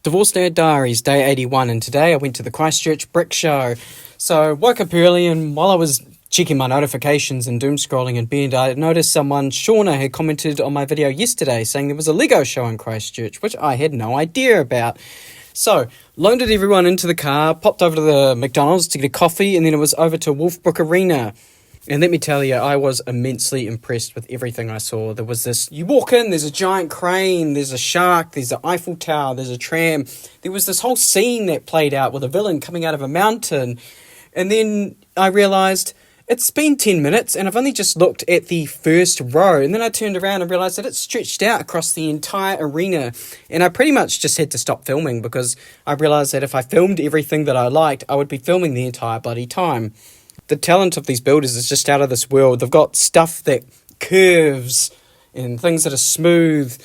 Divorced Dad Diaries, day 81, and today I went to the Christchurch Brick Show. So, woke up early, and while I was checking my notifications and doom scrolling in bed, I noticed Shauna had commented on my video yesterday saying there was a Lego show in Christchurch, which I had no idea about. So, loaded everyone into the car, popped over to the McDonald's to get a coffee, and then it was over to Wolfbrook Arena. And let me tell you, I was immensely impressed with everything I saw. There was this, you walk in, there's a giant crane, there's a shark, there's the Eiffel Tower, there's a tram. There was this whole scene that played out with a villain coming out of a mountain. And then I realised it's been 10 minutes and I've only just looked at the first row. And then I turned around and realised that it stretched out across the entire arena. And I pretty much just had to stop filming because I realised that if I filmed everything that I liked, I would be filming the entire bloody time. The talent of these builders is just out of this world. They've got stuff that curves and things that are smooth.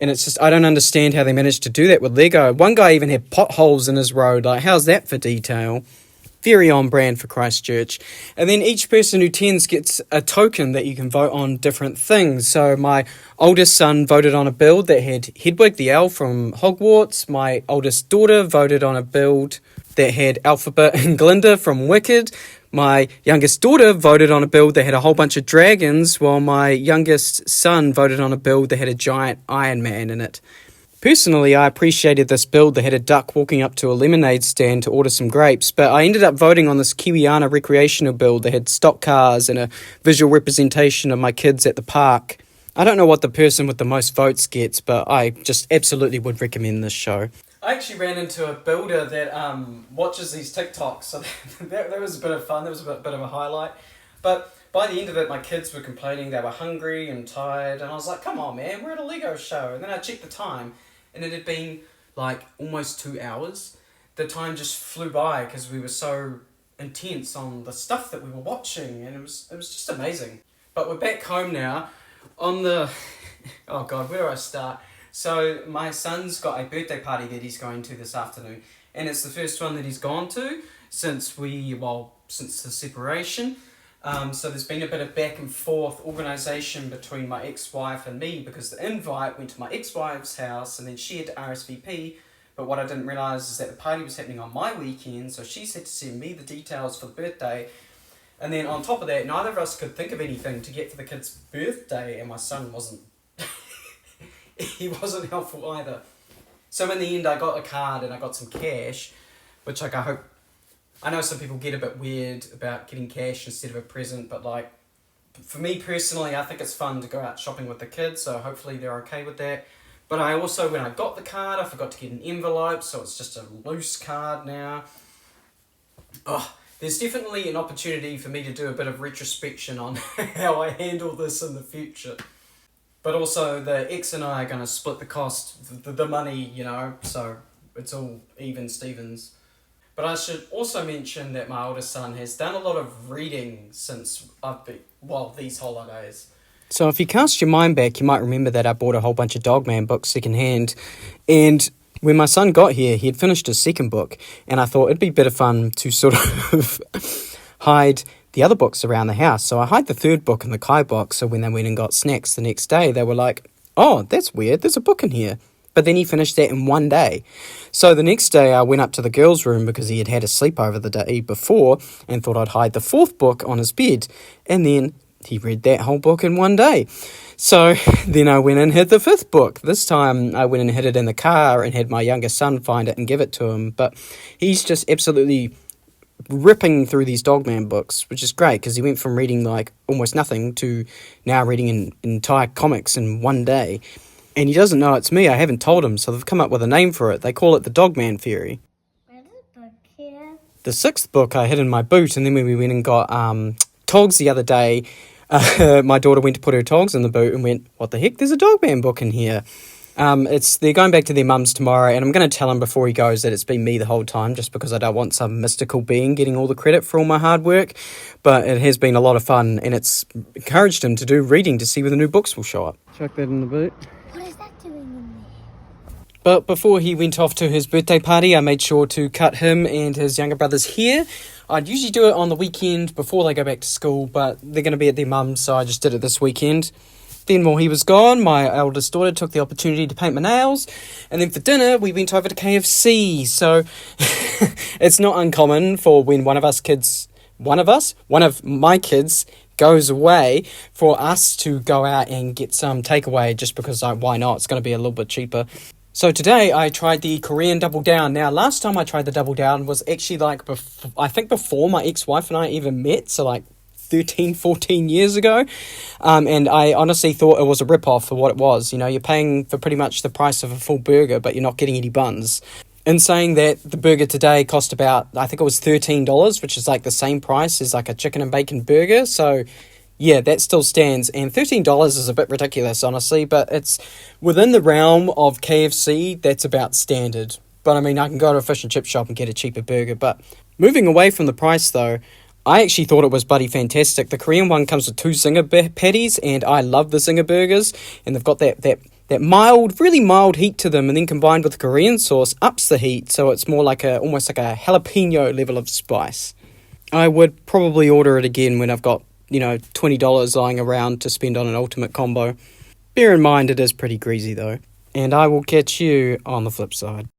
And it's just, I don't understand how they managed to do that with Lego. One guy even had potholes in his road. Like, how's that for detail? Very on brand for Christchurch. And then each person who attends gets a token that you can vote on different things. So my oldest son voted on a build that had Hedwig the Owl from Hogwarts. My oldest daughter voted on a build that had Alphabet and Glinda from Wicked. My youngest daughter voted on a build that had a whole bunch of dragons, while my youngest son voted on a build that had a giant Iron Man in it. Personally, I appreciated this build that had a duck walking up to a lemonade stand to order some grapes, but I ended up voting on this Kiwiana recreational build that had stock cars and a visual representation of my kids at the park. I don't know what the person with the most votes gets, but I just absolutely would recommend this show. I actually ran into a builder that watches these TikToks, so that was a bit of fun. That was a bit of a highlight. But by the end of it, my kids were complaining they were hungry and tired, and I was like, come on, man, we're at a Lego show. And then I checked the time, and it had been like almost 2 hours. The time just flew by because we were so intense on the stuff that we were watching, and it was just amazing. But we're back home now on the... oh God, where do I start? So my son's got a birthday party that he's going to this afternoon, and it's the first one that he's gone to since the separation. So there's been a bit of back and forth organisation between my ex-wife and me, because the invite went to my ex-wife's house and then she had to RSVP. But what I didn't realise is that the party was happening on my weekend, so she had to send me the details for the birthday. And then on top of that, neither of us could think of anything to get for the kid's birthday, and my son wasn't he wasn't helpful either. So in the end, I got a card and I got some cash, which like I know some people get a bit weird about getting cash instead of a present, but like for me personally, I think it's fun to go out shopping with the kids, so hopefully they're okay with that. But I also, when I got the card, I forgot to get an envelope, so it's just a loose card now. There's definitely an opportunity for me to do a bit of retrospection on how I handle this in the future. But also, the ex and I are going to split the cost, the money, so it's all even Stevens. But I should also mention that my oldest son has done a lot of reading since these holidays. So if you cast your mind back, you might remember that I bought a whole bunch of Dogman books secondhand. And when my son got here, he had finished his second book, and I thought it'd be a bit of fun to sort of hide the other books around the house. So I hid the third book in the Kai box, so when they went and got snacks the next day, they were like, oh, that's weird, there's a book in here. But then he finished that in one day. So the next day I went up to the girls' room because he had had a sleepover the day before and thought I'd hide the fourth book on his bed. And then he read that whole book in one day. So then I went and hid the fifth book. This time I went and hid it in the car and had my youngest son find it and give it to him. But he's just absolutely ripping through these Dogman books, which is great because he went from reading like almost nothing to now reading an entire comics in one day. And he doesn't know it's me. I haven't told him, so they've come up with a name for it. They call it the Dogman Theory. Where's the book here? The sixth book I hid in my boot, and then when we went and got togs the other day, my daughter went to put her togs in the boot and went, what the heck, there's a Dogman book in here. They're going back to their mum's tomorrow, and I'm going to tell him before he goes that it's been me the whole time, just because I don't want some mystical being getting all the credit for all my hard work. But it has been a lot of fun, and it's encouraged him to do reading to see where the new books will show up. Chuck that in the boot. What is that doing in there? But before he went off to his birthday party, I made sure to cut him and his younger brother's hair. I'd usually do it on the weekend before they go back to school, but they're going to be at their mum's, so I just did it this weekend. Then while he was gone, my eldest daughter took the opportunity to paint my nails. And then for dinner, we went over to KFC. So it's not uncommon for when one of my kids goes away for us to go out and get some takeaway just because why not? It's going to be a little bit cheaper. So today I tried the Korean Double Down. Now, last time I tried the Double Down was actually I think before my ex-wife and I even met. So 13, 14 years ago. And I honestly thought it was a rip-off for what it was. You're paying for pretty much the price of a full burger, but you're not getting any buns. In saying that, the burger today cost about, I think it was $13, which is the same price as a chicken and bacon burger. So yeah, that still stands. And $13 is a bit ridiculous, honestly, but it's within the realm of KFC, that's about standard. But I can go to a fish and chip shop and get a cheaper burger. But moving away from the price though, I actually thought it was bloody fantastic. The Korean one comes with 2 zinger patties, and I love the zinger burgers. And they've got that mild, really mild heat to them, and then combined with the Korean sauce, ups the heat, so it's more almost like a jalapeno level of spice. I would probably order it again when I've got, $20 lying around to spend on an ultimate combo. Bear in mind it is pretty greasy though. And I will catch you on the flip side.